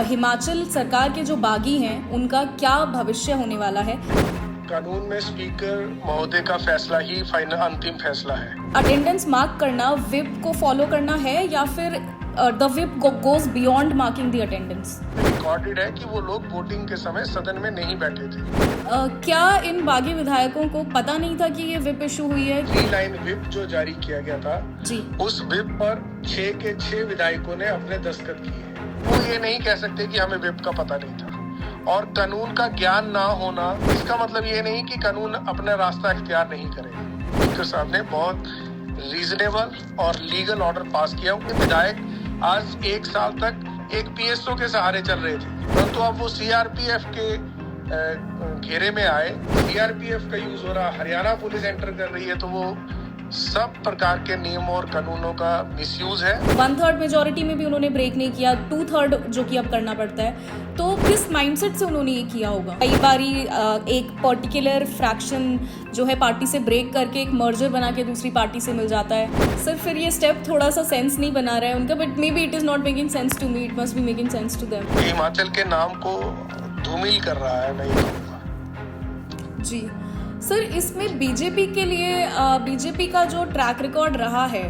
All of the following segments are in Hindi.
हिमाचल सरकार के जो बागी हैं उनका क्या भविष्य होने वाला है। कानून में स्पीकर महोदय का फैसला ही फाइनल अंतिम फैसला है। अटेंडेंस मार्क करना विप को फॉलो करना है या फिर the whip goes beyond marking the attendance. Recorded है कि वो लोग वोटिंग के समय सदन में नहीं बैठे थे। क्या इन बागी विधायकों को पता नहीं था कि ये विप इशू हुई है? 3 लाइन विप जो जारी किया गया था जी, उस विप पर 6 के 6 विधायकों ने अपने दस्तखत किए। वो ये नहीं कह सकते कि हमें विप का पता नहीं था। और कानून का ज्ञान ना होना इसका मतलब ये नहीं कि कानून अपना रास्ता इख्तियार नहीं करेगा। स्पीकर साहब ने बहुत रीजनेबल और लीगल ऑर्डर पास किया। उनके विधायक आज 1 साल तक एक पीएसओ के सहारे चल रहे थे, परंतु अब वो सीआरपीएफ के घेरे में आए। सीआरपीएफ का यूज हो रहा, हरियाणा पुलिस एंटर कर रही है, तो वो सब प्रकार के नियमों और कानूनों का मिसयूज है। 1/3 मेजोरिटी में भी उन्होंने ब्रेक नहीं किया, 2/3 जो कि अब करना पड़ता है। तो किस माइंडसेट से उन्होंने ये किया होगा? कई बारी एक पर्टिकुलर फ्रैक्शन जो है पार्टी से ब्रेक करके एक मर्जर बना के दूसरी पार्टी से मिल जाता है। सर फिर ये स्टेप थोड़ा सा सेंस नहीं बना रहा है उनका, but may be it is not making sense to me, it must be making sense to them. Himachal के नाम को धूमिल कर रहा है, मैं ये कहूँगा। जी सर, इसमें बीजेपी के लिए बीजेपी का जो ट्रैक रिकॉर्ड रहा है,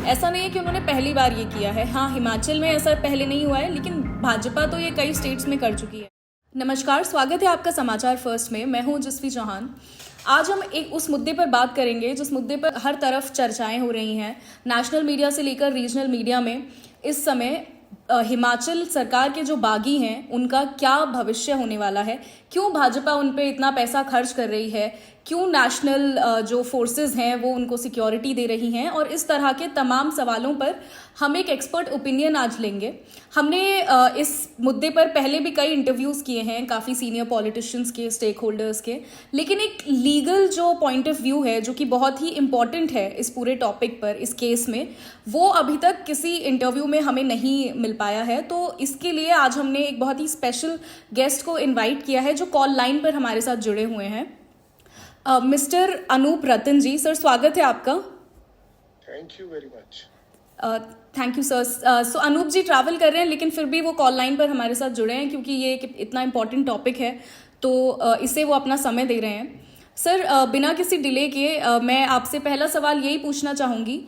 ऐसा नहीं है कि उन्होंने पहली बार ये किया है। हाँ, हिमाचल में ऐसा पहले नहीं हुआ है, लेकिन भाजपा तो ये कई स्टेट्स में कर चुकी है। नमस्कार, स्वागत है आपका समाचार फर्स्ट में। मैं हूँ जसवी चौहान। आज हम एक उस मुद्दे पर बात करेंगे जिस मुद्दे पर हर तरफ चर्चाएं हो रही हैं, नेशनल मीडिया से लेकर रीजनल मीडिया में। इस समय हिमाचल सरकार के जो बागी हैं उनका क्या भविष्य होने वाला है, क्यों भाजपा उन पे इतना पैसा खर्च कर रही है, क्यों नेशनल जो फोर्सेस हैं वो उनको सिक्योरिटी दे रही हैं, और इस तरह के तमाम सवालों पर हम एक एक्सपर्ट ओपिनियन आज लेंगे। हमने इस मुद्दे पर पहले भी कई इंटरव्यूज़ किए हैं काफ़ी सीनियर पॉलिटिशियंस के, स्टेक होल्डर्स के, लेकिन एक लीगल जो पॉइंट ऑफ व्यू है जो कि बहुत ही इम्पॉर्टेंट है इस पूरे टॉपिक पर, इस केस में, वो अभी तक किसी इंटरव्यू में हमें नहीं मिल पाया है। तो इसके लिए आज हमने एक बहुत ही स्पेशल गेस्ट को इन्वाइट किया है जो कॉल लाइन पर हमारे साथ जुड़े हुए हैं। मिस्टर अनूप रतन जी, सर स्वागत है आपका। Thank you very much. Thank you sir. So Anoop ji travel कर रहे हैं, लेकिन फिर भी वो कॉल लाइन पर हमारे साथ जुड़े हैं क्योंकि ये एक इतना इम्पॉर्टेंट टॉपिक है, तो इसे वो अपना समय दे रहे हैं। सर बिना किसी डिले के मैं आपसे पहला सवाल यही पूछना चाहूँगी,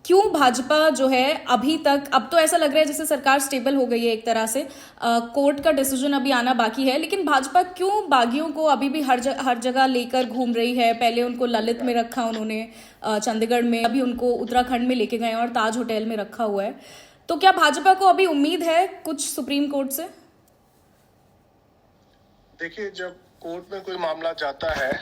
क्यों भाजपा जो है अभी तक, अब तो ऐसा लग रहा है जैसे सरकार स्टेबल हो गई है एक तरह से, कोर्ट का डिसीजन अभी आना बाकी है, लेकिन भाजपा क्यों बागियों को अभी भी हर जगह लेकर घूम रही है? पहले उनको ललित में रखा उन्होंने, चंडीगढ़ में, अभी उनको उत्तराखंड में लेके गए और ताज होटल में रखा हुआ है। तो क्या भाजपा को अभी उम्मीद है कुछ सुप्रीम कोर्ट से? देखिए, जब कोर्ट में कोई मामला जाता है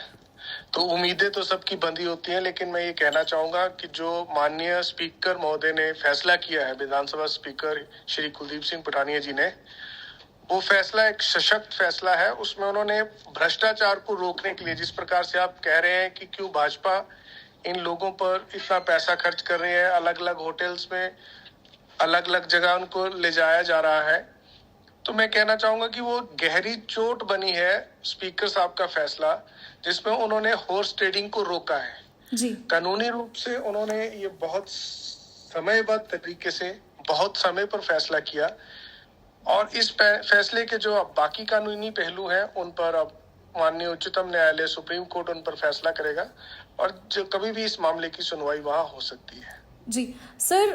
तो उम्मीदें तो सबकी बंधी होती हैं, लेकिन मैं ये कहना चाहूंगा कि जो माननीय स्पीकर महोदय ने फैसला किया है, विधानसभा स्पीकर श्री कुलदीप सिंह पठानिया जी ने, वो फैसला एक सशक्त फैसला है। उसमें उन्होंने भ्रष्टाचार को रोकने के लिए, जिस प्रकार से आप कह रहे हैं कि क्यों भाजपा इन लोगों पर इतना पैसा खर्च कर रही है, अलग अलग होटल्स में अलग अलग जगह उनको ले जाया जा रहा है, तो मैं कहना चाहूंगा कि वो गहरी चोट बनी है स्पीकर साहब का फैसला, जिसमें उन्होंने हॉर्स ट्रेडिंग को रोका है जी। कानूनी रूप से उन्होंने ये बहुत समयबद्ध तरीके से बहुत समय पर फैसला किया, और इस फैसले के जो अब बाकी कानूनी पहलू हैं उन पर अब माननीय उच्चतम न्यायालय, सुप्रीम कोर्ट उन पर फैसला करेगा, और जो कभी भी इस मामले की सुनवाई वहां हो सकती है। जी सर,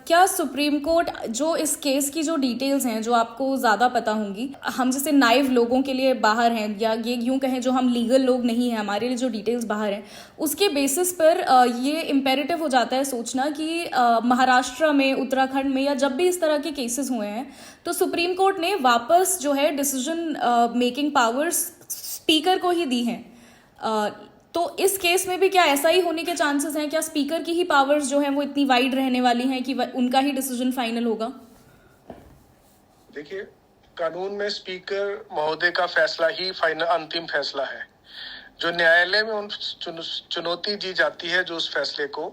क्या सुप्रीम कोर्ट जो इस केस की जो डिटेल्स हैं जो आपको ज़्यादा पता होंगी, हम जैसे नाइव लोगों के लिए बाहर हैं, या ये यूँ कहें जो हम लीगल लोग नहीं हैं, हमारे लिए जो डिटेल्स बाहर हैं, उसके बेसिस पर ये इम्पेरेटिव हो जाता है सोचना कि महाराष्ट्र में, उत्तराखंड में, या जब भी इस तरह के केसेस हुए हैं तो सुप्रीम कोर्ट ने वापस जो है डिसीजन मेकिंग पावर्स स्पीकर को ही दी हैं। तो इस केस में भी क्या ऐसा ही होने के चांसेस हैं? क्या स्पीकर की ही पावर्स जो हैं वो इतनी वाइड रहने वाली हैं कि उनका ही डिसीजन फाइनल होगा? देखिए, कानून में स्पीकर महोदय का फैसला ही फाइनल अंतिम फैसला है। जो न्यायालय में उन चुनौती दी जाती है जो उस फैसले को,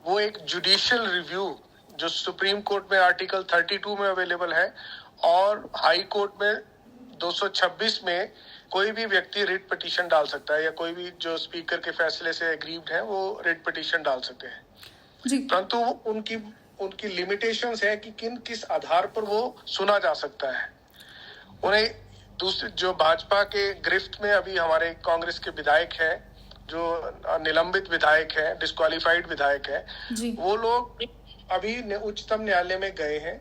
वो एक जुडिशियल रिव्यू जो सुप्रीम कोर्ट में आर्टिकल 32 में अवेलेबल है, और हाई कोर्ट में 226 में कोई भी व्यक्ति रिट पिटीशन डाल सकता है, या कोई भी जो स्पीकर के फैसले से एग्रीव्ड है वो रिट पिटीशन डाल सकते हैं जी। परंतु उनकी लिमिटेशंस है कि किस आधार पर वो सुना जा सकता है। उन्हें दूसरे जो भाजपा के गिरफ्त में अभी हमारे कांग्रेस के विधायक हैं, जो निलंबित विधायक हैं, डिस्क्वालिफाइड विधायक हैं, जी वो लोग अभी उच्चतम न्यायालय में गए हैं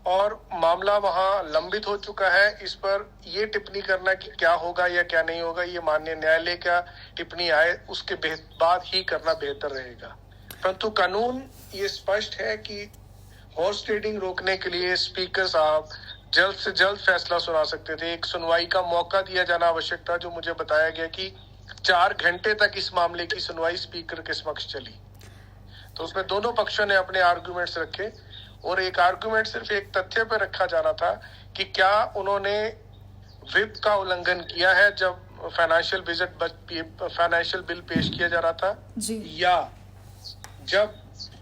और मामला वहां लंबित हो चुका है। इस पर ये टिप्पणी करना कि क्या होगा या क्या नहीं होगा, ये माननीय न्यायालय का टिप्पणी आए उसके बाद ही करना बेहतर रहेगा। परंतु कानून ये स्पष्ट है कि हॉर्स ट्रेडिंग रोकने के लिए स्पीकर साहब जल्द से जल्द फैसला सुना सकते थे। एक सुनवाई का मौका दिया जाना आवश्यक था, जो मुझे बताया गया कि 4 घंटे तक इस मामले की सुनवाई स्पीकर के समक्ष चली। तो उसमें दोनों पक्षों ने अपने आर्गुमेंट्स रखे और एक आर्गुमेंट सिर्फ एक तथ्य पर रखा जाना था कि क्या उन्होंने विप का उल्लंघन किया है जब फाइनेंशियल बिल पेश किया जा रहा था जी या जब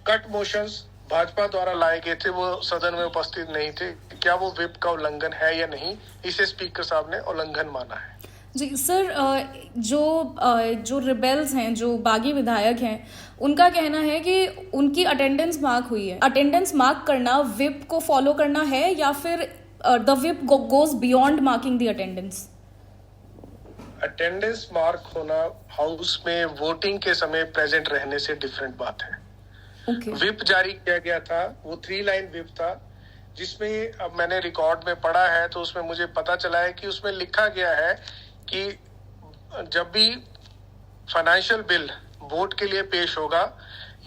कट मोशंस भाजपा द्वारा लाए गए थे वो सदन में उपस्थित नहीं थे, क्या वो विप का उल्लंघन है या नहीं। इसे स्पीकर साहब ने उल्लंघन माना है। जी सर, जो रिबेल्स हैं, जो बागी विधायक हैं, उनका कहना है कि उनकी अटेंडेंस मार्क हुई है। अटेंडेंस मार्क करना विप को फॉलो करना है या फिर the whip goes beyond marking the attendance? Attendance mark होना हाउस में वोटिंग के समय प्रेजेंट रहने से डिफरेंट बात है। विप जारी किया गया था, वो 3 लाइन विप था, जिसमें अब मैंने रिकॉर्ड में पढ़ा है तो उसमें मुझे पता चला है कि उसमें लिखा गया है कि जब भी फाइनेंशियल बिल वोट के लिए पेश होगा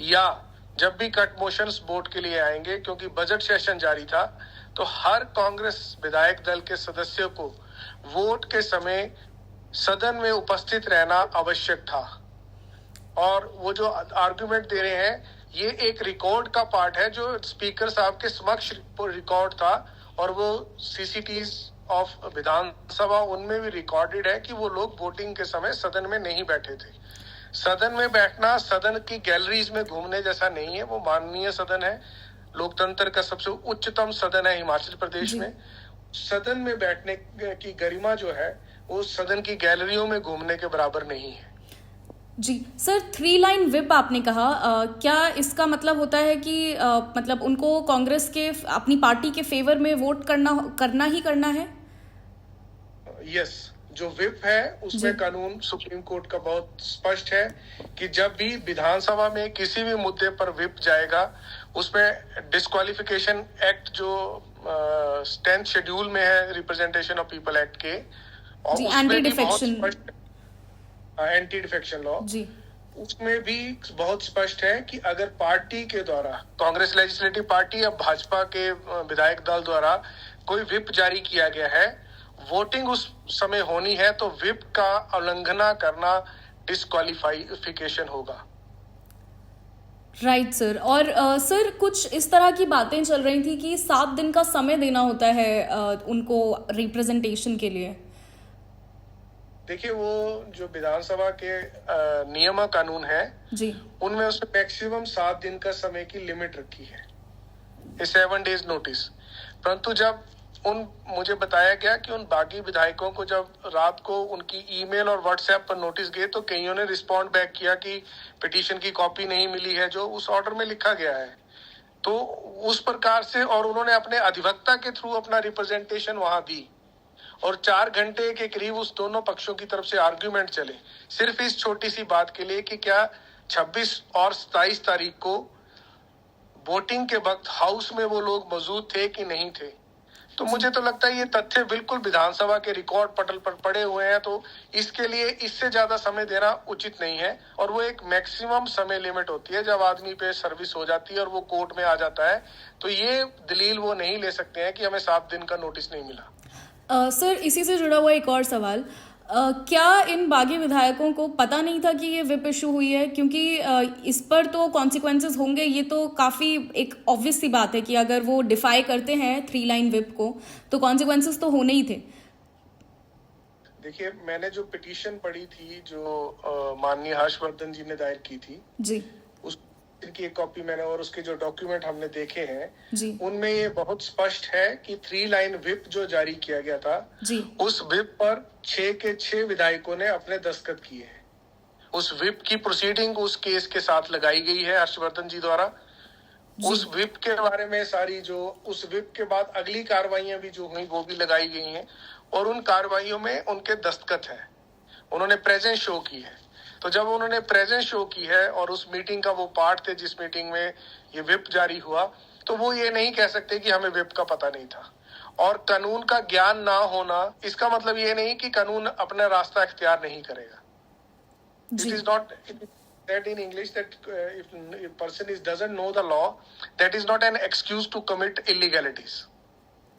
या जब भी कट मोशंस वोट के लिए आएंगे, क्योंकि बजट सेशन जारी था, तो हर कांग्रेस विधायक दल के सदस्यों को वोट के समय सदन में उपस्थित रहना आवश्यक था। और वो जो आर्गुमेंट दे रहे हैं ये एक रिकॉर्ड का पार्ट है जो स्पीकर साहब के समक्ष रिकॉर्ड था और वो सीसीटीज ऑफ विधानसभा उनमें भी रिकॉर्डेड है कि वो लोग वोटिंग के समय सदन में नहीं बैठे थे। सदन में बैठना सदन की गैलरीज में घूमने जैसा नहीं है, वो माननीय सदन है, लोकतंत्र का सबसे उच्चतम सदन है हिमाचल प्रदेश में। सदन में बैठने की गरिमा जो है वो सदन की गैलरियों में घूमने के बराबर नहीं है। जी सर, 3 लाइन विप आपने कहा, क्या इसका मतलब होता है कि मतलब उनको कांग्रेस के अपनी पार्टी के फेवर में वोट करना है? यस, जो विप है उसमें कानून सुप्रीम कोर्ट का बहुत स्पष्ट है कि जब भी विधानसभा में किसी भी मुद्दे पर विप जाएगा उसमें डिस्क्वालिफिकेशन एक्ट जो 10th शेड्यूल में है रिप्रेजेंटेशन ऑफ पीपल एक्ट के, और एंटी डिफेक्शन लॉ, उसमें भी बहुत स्पष्ट है कि अगर पार्टी के द्वारा, कांग्रेस लेजिस्लेटिव पार्टी या भाजपा के विधायक दल द्वारा कोई विप जारी किया गया है, वोटिंग उस समय होनी है, तो विप का उल्लंघन करना डिस्क्वालिफिकेशन होगा। Right sir. और सर कुछ इस तरह की बातें चल रही थी कि 7 दिन का समय देना होता है उनको रिप्रेजेंटेशन के लिए। देखिए, वो जो विधानसभा के नियम कानून है जी, उनमें उसमें मैक्सिमम 7 दिन का समय की लिमिट रखी है, 7 डेज नोटिस। परंतु जब मुझे बताया गया कि उन बागी विधायकों को जब रात को उनकी ईमेल और व्हाट्सएप पर नोटिस गए तो कईयों ने रिस्पॉन्ड बैक किया कि पिटीशन की कॉपी नहीं मिली है जो उस ऑर्डर में लिखा गया है। तो उस प्रकार से, और उन्होंने अपने अधिवक्ता के थ्रू अपना रिप्रेजेंटेशन वहां दी और 4 घंटे के करीब उस दोनों पक्षों की तरफ से आर्ग्यूमेंट चले, सिर्फ इस छोटी सी बात के लिए कि क्या 26 और 27 तारीख को वोटिंग के वक्त हाउस में वो लोग मौजूद थे कि नहीं थे। तो मुझे तो लगता है ये तथ्य बिल्कुल विधानसभा के रिकॉर्ड पटल पर पड़े हुए हैं, तो इसके लिए इससे ज्यादा समय देना उचित नहीं है। और वो एक मैक्सिमम समय लिमिट होती है, जब आदमी पे सर्विस हो जाती है और वो कोर्ट में आ जाता है, तो ये दलील वो नहीं ले सकते हैं कि हमें 7 दिन का नोटिस नहीं मिला। सर, इसी से जुड़ा हुआ एक और सवाल, क्या इन बागी विधायकों को पता नहीं था कि ये विप इशू हुई है? क्योंकि इस पर तो कॉन्सिक्वेंसेस होंगे, ये तो काफ़ी एक ऑब्वियस सी बात है कि अगर वो डिफाई करते हैं 3 लाइन विप को तो कॉन्सिक्वेंसेस तो होने ही थे। देखिए, मैंने जो पिटीशन पढ़ी थी जो माननीय हर्षवर्धन जी ने दायर की थी जी, की एक कॉपी मैंने, और उसके जो डॉक्यूमेंट हमने देखे हैं उनमें ये बहुत स्पष्ट है कि 3 लाइन विप जो जारी किया गया था उस विप पर 6 के 6 विधायकों ने अपने दस्तखत किए हैं। उस विप की प्रोसीडिंग उस केस के साथ लगाई गई है हर्षवर्धन जी द्वारा, जी। उस विप के बारे में सारी जो उस विप के बाद अगली कार्रवाइयां भी जो हुई वो भी लगाई गई हैं और उन कार्रवाइयों में उनके दस्तखत है, उन्होंने प्रेजेंस शो की है। तो जब उन्होंने प्रेजेंस शो की है और उस मीटिंग का वो पार्ट थे जिस मीटिंग में ये विप जारी हुआ, तो वो ये नहीं कह सकते कि हमें विप का पता नहीं था। और कानून का ज्ञान ना होना इसका मतलब ये नहीं कि कानून अपना रास्ता इख्तियार नहीं करेगा। जी। It is not said in English that if a person doesn't know the law, that is not an excuse to commit illegalities.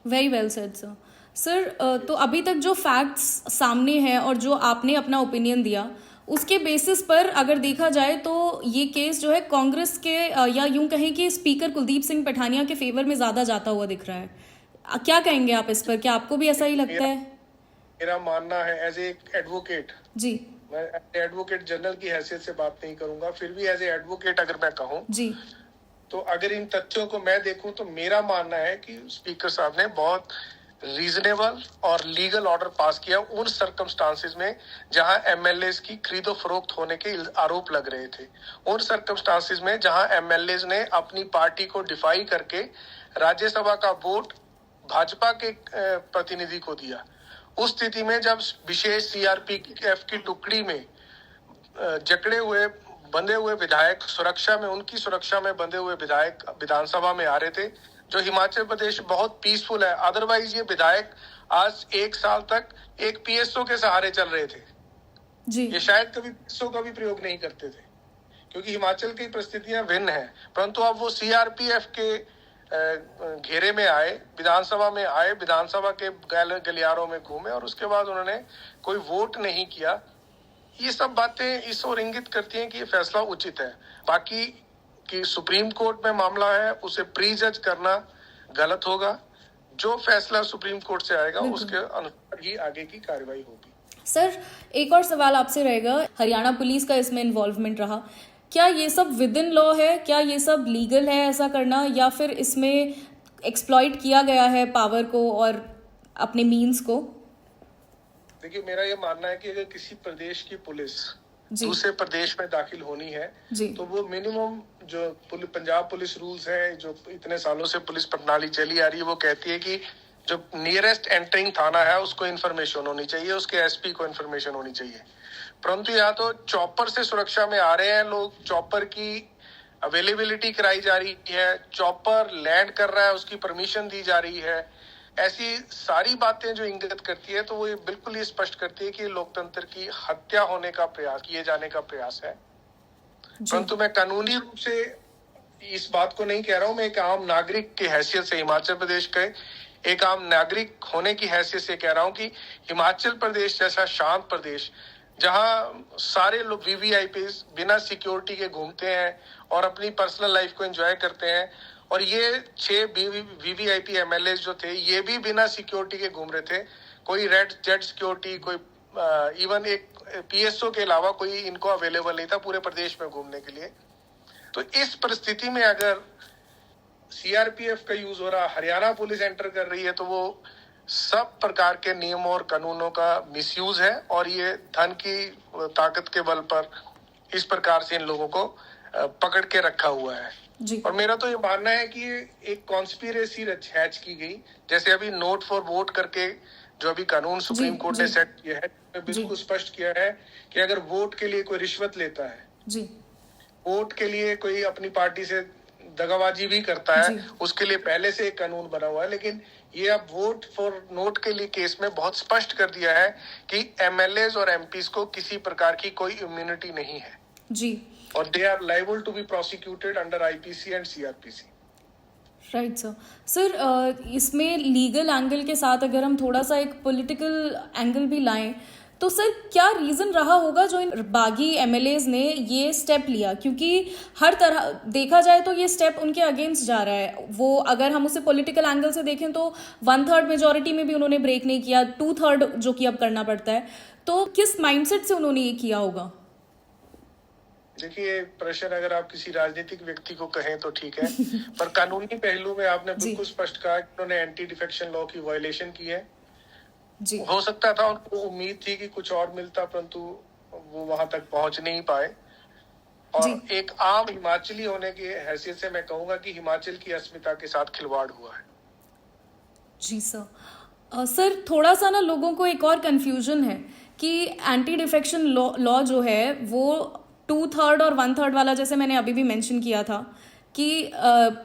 Very well said sir. Sir तो अभी तक जो फैक्ट्स सामने हैं और जो आपने अपना ओपिनियन दिया उसके बेसिस पर अगर देखा जाए तो ये केस जो है कांग्रेस के या यूं कहें कि स्पीकर कुलदीप सिंह पठानिया के फेवर में ज़्यादा जाता हुआ दिख रहा है। क्या कहेंगे आप इस पर? क्या आपको भी ऐसा ही लगता है? मेरा मानना है एज ए एडवोकेट, जी मैं एडवोकेट जनरल की हैसियत से बात नहीं करूंगा, फिर भी एज ए एडवोकेट अगर मैं कहूं जी तो अगर इन तथ्यों को मैं देखूं तो मेरा मानना है कि स्पीकर साहब ने बहुत रीजनेबल और लीगल ऑर्डर पास किया उन सर्कमस्टांसिस में जहां एमएलएस की खरीदो फरोख्त होने के आरोप लग रहे थे, उन सर्कमस्टांसिस में जहां एमएलएस ने अपनी पार्टी को डिफाई करके राज्यसभा का वोट भाजपा के प्रतिनिधि को दिया। उस स्थिति में जब विशेष सीआरपीएफ की टुकड़ी में जकड़े हुए बंधे हुए विधायक सुरक्षा में उनकी सुरक्षा में बंधे हुए विधायक विधानसभा में आ रहे थे, जो हिमाचल प्रदेश बहुत पीसफुल है, अदरवाइज ये विधायक आज 1 साल तक एक पीएसओ के सहारे चल रहे थे। जी ये शायद कभी पीएसओ का भी प्रयोग नहीं करते थे क्योंकि हिमाचल की परिस्थितियां भिन्न हैं, परंतु अब वो सीआरपीएफ के घेरे में आए, विधानसभा में आए, विधानसभा के गलियारों में घूमे और उसके बाद उन्होंने कोई वोट नहीं किया। ये सब बातें इस ओर इंगित करती हैं कि ये फैसला उचित है। बाकी कि सुप्रीम कोर्ट में मामला है उसे प्री जज करना गलत होगा। जो फैसला सुप्रीम कोर्ट से आएगा उसके अनुसार ही आगे की कार्रवाई होगी। सर एक और सवाल आपसे रहेगा, हरियाणा पुलिस का इसमें इन्वॉल्वमेंट रहा, क्या ये सब विद इन लॉ है? क्या ये सब लीगल है ऐसा करना, या फिर इसमें एक्सप्लॉइट किया गया है पावर को और अपने मीन्स को? देखिए, मेरा ये मानना है कि अगर किसी प्रदेश की पुलिस जी दूसरे प्रदेश में दाखिल होनी है जी तो वो मिनिमम जो पंजाब पुलिस रूल्स है, जो इतने सालों से पुलिस प्रणाली चली आ रही है, वो कहती है कि जो नियरेस्ट एंटरिंग थाना है उसको इन्फॉर्मेशन होनी चाहिए, उसके एसपी को इन्फॉर्मेशन होनी चाहिए। परंतु यहाँ तो चॉपर से सुरक्षा में आ रहे हैं लोग, चॉपर की अवेलेबिलिटी कराई जा रही है, चॉपर लैंड कर रहा है उसकी परमिशन दी जा रही है। ऐसी सारी बातें जो इंगित करती है तो वो ये बिल्कुल ही स्पष्ट करती है कि लोकतंत्र की हत्या होने का प्रयास किए जाने का प्रयास है। परंतु मैं कानूनी रूप से इस बात को नहीं कह रहा हूं, मैं एक आम नागरिक की हैसियत से, हिमाचल प्रदेश के एक आम नागरिक होने की हैसियत से कह रहा हूं कि हिमाचल प्रदेश जैसा शांत प्रदेश जहां सारे लोग वीवीआईपी बिना सिक्योरिटी के घूमते हैं और अपनी पर्सनल लाइफ को एंजॉय करते हैं, और ये 6 वीवीआईपी एमएलए जो थे ये भी बिना सिक्योरिटी के घूम रहे थे, कोई रेड जेड सिक्योरिटी, कोई इवन एक पीएसओ के अलावा कोई इनको अवेलेबल नहीं था पूरे प्रदेश में घूमने के लिए। तो इस परिस्थिति में अगर सीआरपीएफ का यूज हो रहा, हरियाणा पुलिस एंटर कर रही है, तो वो सब प्रकार के नियमों और कानूनों का मिसयूज है और ये धन की ताकत के बल पर इस प्रकार से इन लोगों को पकड़ के रखा हुआ है जी और मेरा तो ये मानना है कि एक कॉन्स्पिरेसी हैच की गई, जैसे अभी नोट फॉर वोट करके जो अभी कानून सुप्रीम कोर्ट ने सेट किया है, बिल्कुल स्पष्ट किया है कि अगर वोट के लिए कोई रिश्वत लेता है जी वोट के लिए कोई अपनी पार्टी से दगाबाजी भी करता है, उसके लिए पहले से एक कानून बना हुआ है। लेकिन ये अब वोट फॉर नोट के लिए केस में बहुत स्पष्ट कर दिया है कि एमएलएज और एमपीज को किसी प्रकार की कोई इम्यूनिटी नहीं है जी, और they are liable to be prosecuted under IPC and CrPC. Right sir. Sir इसमें लीगल एंगल के साथ अगर हम थोड़ा सा एक पॉलिटिकल एंगल भी लाएं तो सर क्या रीज़न रहा होगा जो इन बागी एमएलएज ने ये स्टेप लिया? क्योंकि हर तरह देखा जाए तो ये स्टेप उनके अगेंस्ट जा रहा है। वो अगर हम उसे पॉलिटिकल एंगल से देखें तो 1/3 मेजॉरिटी में भी उन्होंने ब्रेक नहीं किया, 2/3 जो कि अब करना पड़ता है। तो किस माइंडसेट से उन्होंने ये किया होगा? देखिए, प्रश्न अगर आप किसी राजनीतिक व्यक्ति को कहें तो ठीक है, पर कानूनी पहलू में आपने बिल्कुल स्पष्ट कहा कि उन्होंने एंटी डिफेक्शन लॉ की वायलेशन की है। जी हो सकता था, उनको उम्मीद थी कि कुछ और मिलता, परंतु वो वहां तक पहुंच नहीं पाए। और जी एक आम हिमाचली होने की हैसियत से मैं कहूंगा कि हिमाचल की अस्मिता के साथ खिलवाड़ हुआ है। जी सर। सर थोड़ा सा ना लोगों को एक और कंफ्यूजन है कि एंटी डिफेक्शन लॉ जो है वो 2/3 और 1/3 वाला, जैसे मैंने अभी भी मेंशन किया था कि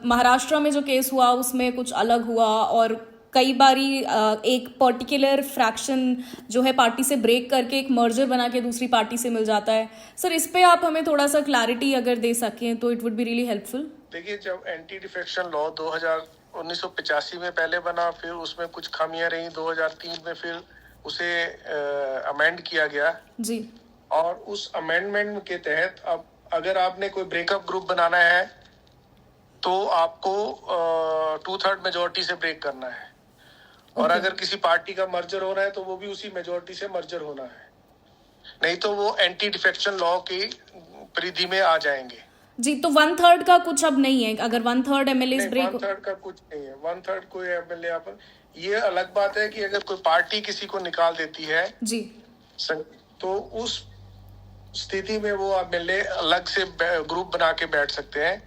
महाराष्ट्र में जो केस हुआ उसमें कुछ अलग हुआ और कई बारी एक पर्टिकुलर फ्रैक्शन जो है पार्टी से ब्रेक करके एक मर्जर बना के दूसरी पार्टी से मिल जाता है। सर इस पे आप हमें थोड़ा सा क्लैरिटी अगर दे सकें तो it would be really helpful. देखिए, जब एंटी डिफेक्शन लॉ 1985 में पहले बना, फिर उसमें कुछ खामियां रही, 2003 में फिर उसे अमेंड किया गया जी और उस अमेंडमेंट के तहत अब अगर आपने कोई ब्रेकअप ग्रुप बनाना है तो आपको 2/3 मेजोरिटी से ब्रेक करना है और Okay. अगर किसी पार्टी का मर्जर होना है तो वो भी उसी मेजोरिटी से मर्जर होना है, नहीं तो वो एंटी डिफेक्शन लॉ की परिधि में आ जाएंगे। जी, तो 1/3 का कुछ अब नहीं है, अगर 1/3 एमएलए नहीं, ब्रेक 1/3 का कुछ नहीं है। 1/3 कोई एमएलए अपन, ये अलग बात है कि अगर कोई पार्टी किसी को निकाल देती है जी तो उस स्थिति में वो एमएलए अलग से ग्रुप बना के बैठ सकते हैं।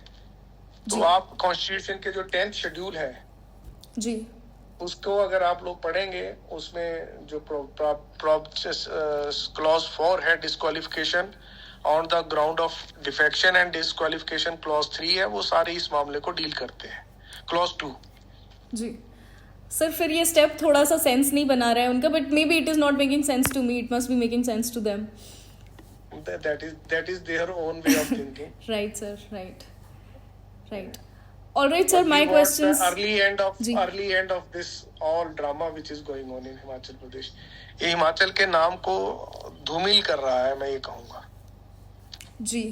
तो जी आप कॉन्स्टिट्यूशन के जो 10th शेड्यूल है जी उसको अगर आप लोग पढ़ेंगे, उसमें जो क्लॉज 4 है disqualification on the ground of defection and disqualification clause 3 है, वो सारे इस मामले को डील करते हैं। क्लॉज 2 जी सर, फिर ये स्टेप थोड़ा सा सेंस नहीं बना रहा है उनका, but may be it is not making sense to me, it must be making sense to them. that is their own way of thinking. Right sir, right. Alright sir, But my we want the questions. जी early end of this all drama which is going on in Himachal Pradesh, ये हिमाचल के नाम को धूमिल कर रहा है, मैं ये कहूँगा। जी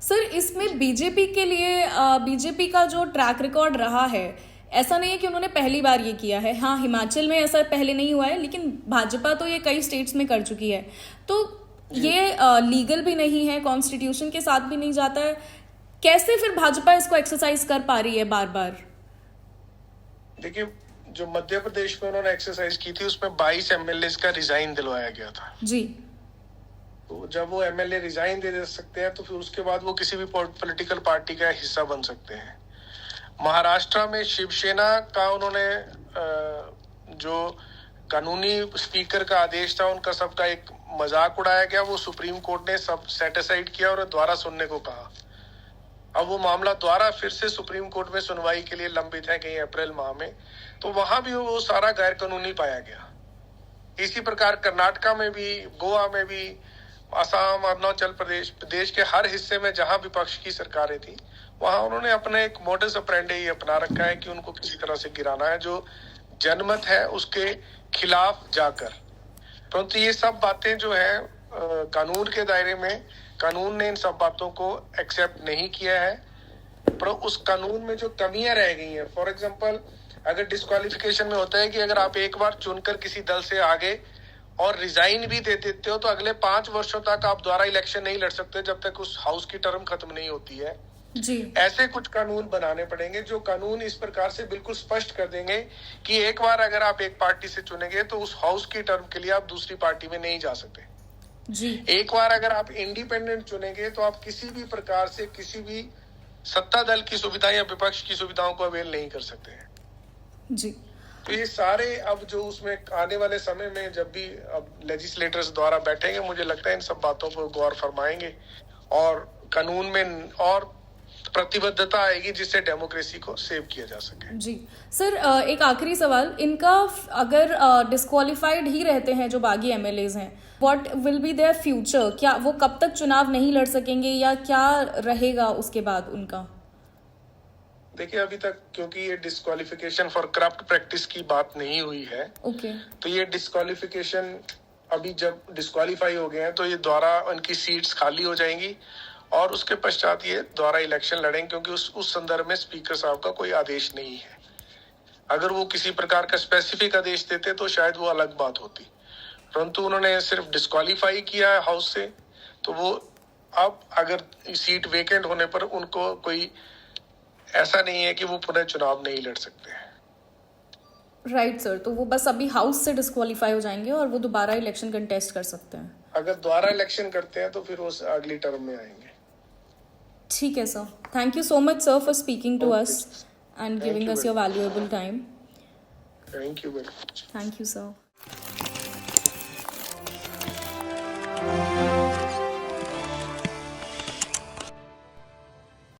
सर, इसमें बीजेपी के लिए बीजेपी का जो ट्रैक रिकॉर्ड रहा है, ऐसा नहीं है कि उन्होंने पहली बार ये किया है। हाँ, हिमाचल में ऐसा पहले नहीं हुआ है, लेकिन भाजपा तो ये कई स्टेट्स में कर चुकी है, तो ये लीगल भी नहीं है, कॉन्स्टिट्यूशन के साथ भी नहीं जाता है। कैसे फिर भाजपा इसको एक्सरसाइज कर पा रही है बार बार? देखिए, जो मध्य प्रदेश में उन्होंने एक्सरसाइज की थी उसमें 22 एमएलए का रिजाइन दिलवाया गया था। जी तो जब वो एमएलए रिजाइन दे सकते हैं तो फिर उसके बाद वो किसी भी पॉलिटिकल पार्टी का हिस्सा बन सकते हैं। महाराष्ट्र में शिवसेना का उन्होंने जो कानूनी स्पीकर का आदेश था उनका सबका एक मजाक उड़ाया गया, वो सुप्रीम कोर्ट ने सब सेटिसाइड किया और दोबारा सुनने को कहा। अब वो मामला दोबारा फिर से सुप्रीम कोर्ट में सुनवाई के लिए लंबित है, कहीं अप्रैल माह में, तो वहां भी वो सारा गैर कानूनी पाया गया। इसी प्रकार कर्नाटका में भी, गोवा में भी, असम, अरुणाचल प्रदेश, देश के हर हिस्से में जहां विपक्ष की सरकारें थी वहां उन्होंने अपने एक मॉडस ऑपरेंडी अपना रखा है कि उनको किसी तरह से गिराना है, जो जनमत है उसके खिलाफ जाकर। परंतु ये सब बातें जो है कानून के दायरे में, कानून ने इन सब बातों को एक्सेप्ट नहीं किया है, पर उस कानून में जो कमियां रह गई हैं, फॉर एग्जांपल अगर डिस्क्वालिफिकेशन में होता है कि अगर आप एक बार चुनकर किसी दल से आगे और रिजाइन भी दे देते हो तो अगले 5 वर्षों तक आप दोबारा इलेक्शन नहीं लड़ सकते जब तक उस हाउस की टर्म खत्म नहीं होती है। जी ऐसे कुछ कानून बनाने पड़ेंगे जो कानून इस प्रकार से बिल्कुल स्पष्ट कर देंगे कि एक बार अगर आप एक पार्टी से चुनेंगे तो उस हाउस की टर्म के लिए आप दूसरी पार्टी में नहीं जा सकते। जी एक बार अगर आप इंडिपेंडेंट चुनेंगे तो आप किसी भी प्रकार से किसी भी सत्ता दल की सुविधा या विपक्ष की सुविधाओं को अवेल नहीं कर सकते हैं। जी तो ये सारे अब जो उसमें आने वाले समय में जब भी अब लेजिस्लेटर्स द्वारा बैठेंगे, मुझे लगता है इन सब बातों पर गौर फरमाएंगे और कानून में और प्रतिबद्धता आएगी जिससे डेमोक्रेसी को सेव किया जा सके। जी सर, एक आखिरी सवाल, इनका अगर डिस्क्वालिफाइड ही रहते हैं जो बागी एमएलएज हैं, what will be their future? क्या वो कब तक चुनाव नहीं लड़ सकेंगे या क्या रहेगा उसके बाद उनका? देखिए, अभी तक क्योंकि ये डिस्क्वालिफिकेशन फॉर करप्ट प्रैक्टिस की बात नहीं हुई है, ओके तो ये डिस्क्वालिफिकेशन अभी जब डिस्क्वालीफाई हो गए हैं तो ये दोबारा उनकी सीट्स खाली हो जाएंगी और उसके पश्चात ये दोबारा इलेक्शन लड़ेंगे, क्योंकि उस संदर्भ में स्पीकर साहब का कोई आदेश नहीं है। अगर वो किसी प्रकार का स्पेसिफिक आदेश देते तो शायद वो अलग बात होती, परंतु उन्होंने सिर्फ डिस्क्वालीफाई किया है हाउस से, तो वो अब अगर सीट वेकेंट होने पर उनको कोई ऐसा नहीं है कि वो पुनः चुनाव नहीं लड़ सकते हैं। राइट सर, तो वो बस अभी हाउस से डिस्क्वालीफाई हो जाएंगे और वो दोबारा इलेक्शन कंटेस्ट कर सकते हैं। अगर दोबारा इलेक्शन करते हैं तो फिर वो अगली टर्म में आएंगे। ठीक है sir, thank you so much sir for speaking to Okay. Us and Thank giving you us your valuable time. Thank you very much. Thank you sir.